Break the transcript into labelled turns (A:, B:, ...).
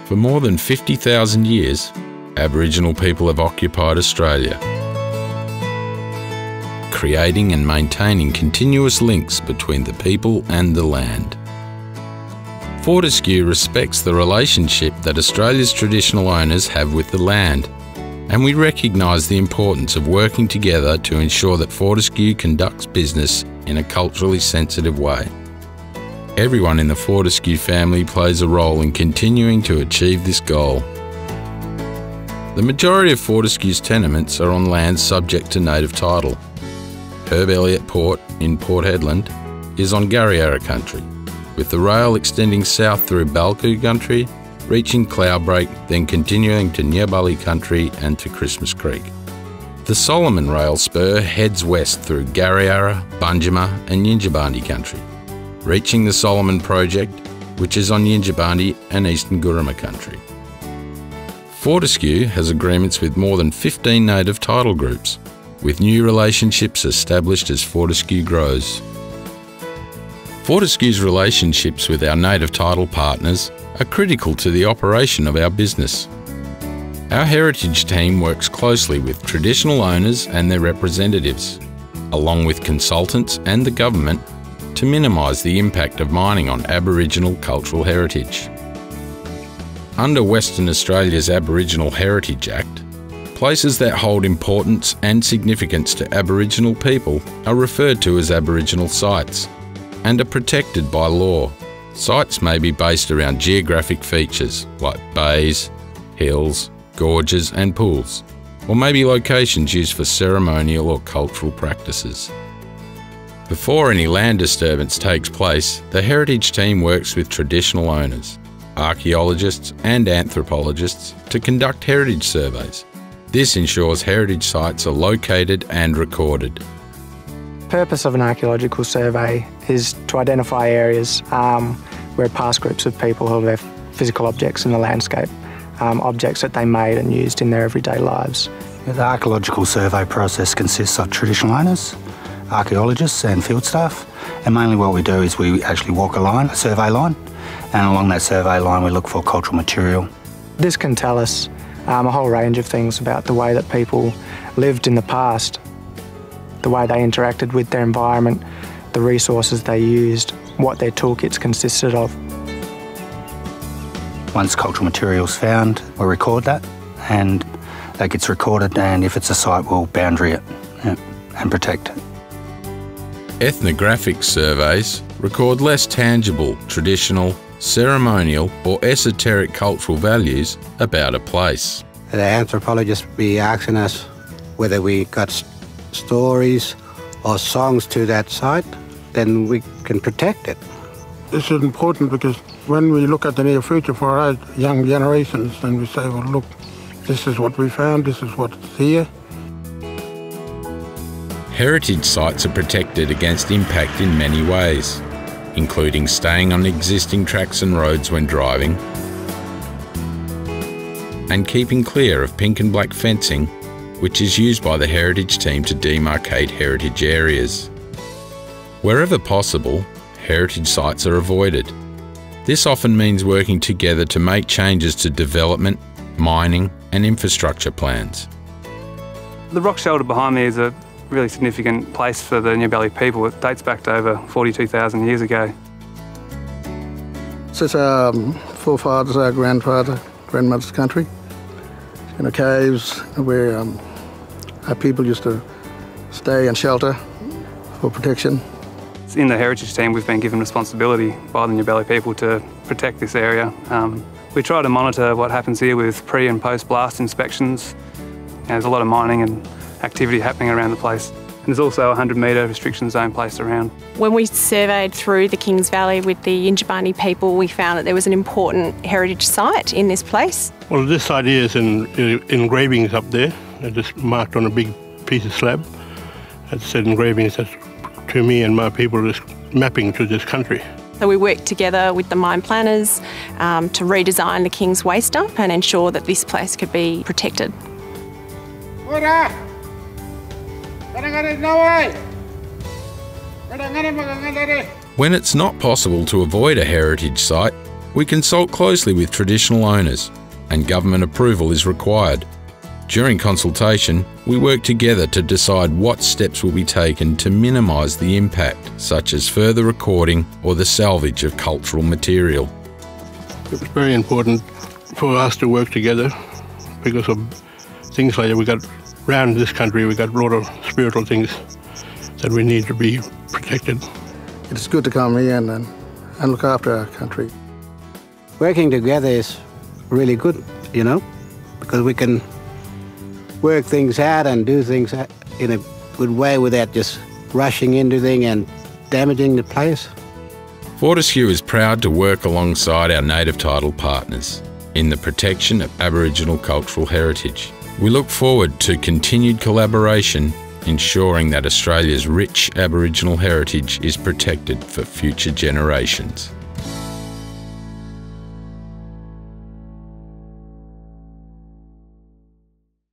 A: For more than 50,000 years, Aboriginal people have occupied Australia, creating and maintaining continuous links between the people and the land. Fortescue respects the relationship that Australia's traditional owners have with the land, and we recognise the importance of working together to ensure that Fortescue conducts business in a culturally sensitive way. Everyone in the Fortescue family plays a role in continuing to achieve this goal. The majority of Fortescue's tenements are on land subject to native title. Herb Elliott Port in Port Hedland is on Garryara country, with the rail extending south through Balku country, reaching Cloudbreak, then continuing to Nyabully country and to Christmas Creek. The Solomon Rail Spur heads west through Garryara, Bunjima and Yinjibarndi country, reaching the Solomon Project, which is on Yinjibarndi and Eastern Guruma country. Fortescue has agreements with more than 15 native title groups, with new relationships established as Fortescue grows. Fortescue's relationships with our native title partners are critical to the operation of our business. Our heritage team works closely with traditional owners and their representatives, along with consultants and the government, to minimise the impact of mining on Aboriginal cultural heritage. Under Western Australia's Aboriginal Heritage Act, places that hold importance and significance to Aboriginal people are referred to as Aboriginal sites and are protected by law. Sites may be based around geographic features like bays, hills, gorges and pools, or may be locations used for ceremonial or cultural practices. Before any land disturbance takes place, the heritage team works with traditional owners, archaeologists and anthropologists to conduct heritage surveys. This ensures heritage sites are located and recorded.
B: The purpose of an archaeological survey is to identify areas where past groups of people have left physical objects in the landscape, objects that they made and used in their everyday lives.
C: The archaeological survey process consists of traditional owners, archaeologists and field staff, and mainly what we do is we actually walk a survey line, and along that survey line we look for cultural material.
B: This can tell us a whole range of things about the way that people lived in the past, the way they interacted with their environment, the resources they used, what their toolkits consisted of.
C: Once cultural material is found, we record that, and that gets recorded, and if it's a site, we'll boundary it and protect it.
A: Ethnographic surveys record less tangible, traditional, ceremonial or esoteric cultural values about a place.
D: The anthropologists be asking us whether we got stories or songs to that site, then we can protect it.
E: This is important because when we look at the near future for our young generations, then we say, well, look, this is what we found, this is what's here.
A: Heritage sites are protected against impact in many ways, including staying on existing tracks and roads when driving, and keeping clear of pink and black fencing, which is used by the heritage team to demarcate heritage areas. Wherever possible, heritage sites are avoided. This often means working together to make changes to development, mining and infrastructure plans.
F: The rock shelter behind me is a really significant place for the Nyabully people. It dates back to over 42,000 years ago.
E: This is our forefathers, our grandmother's country. In the caves where our people used to stay and shelter for protection.
F: In the heritage team, we've been given responsibility by the Nyabully people to protect this area. We try to monitor what happens here with pre- and post-blast inspections. There's a lot of mining and activity happening around the place. And there's also a 100-metre restriction zone placed around.
G: When we surveyed through the Kings Valley with the Yinjibarndi people, we found that there was an important heritage site in this place.
H: Well, this site here is in engravings up there. They're just marked on a big piece of slab. It said engravings, that's to me and my people just mapping to this country.
G: So we worked together with the mine planners to redesign the King's waste dump and ensure that this place could be protected.
A: When it's not possible to avoid a heritage site, We consult closely with traditional owners, and government approval is required. During consultation, we work together to decide what steps will be taken to minimise the impact, such as further recording or the salvage of cultural material.
H: It was very important for us to work together because of things like we got around this country, we got a lot of spiritual things that we need to be protected.
E: It's good to come here and look after our country.
D: Working together is really good, you know, because we can work things out and do things in a good way without just rushing into things and damaging the place.
A: Fortescue is proud to work alongside our native title partners in the protection of Aboriginal cultural heritage. We look forward to continued collaboration, ensuring that Australia's rich Aboriginal heritage is protected for future generations.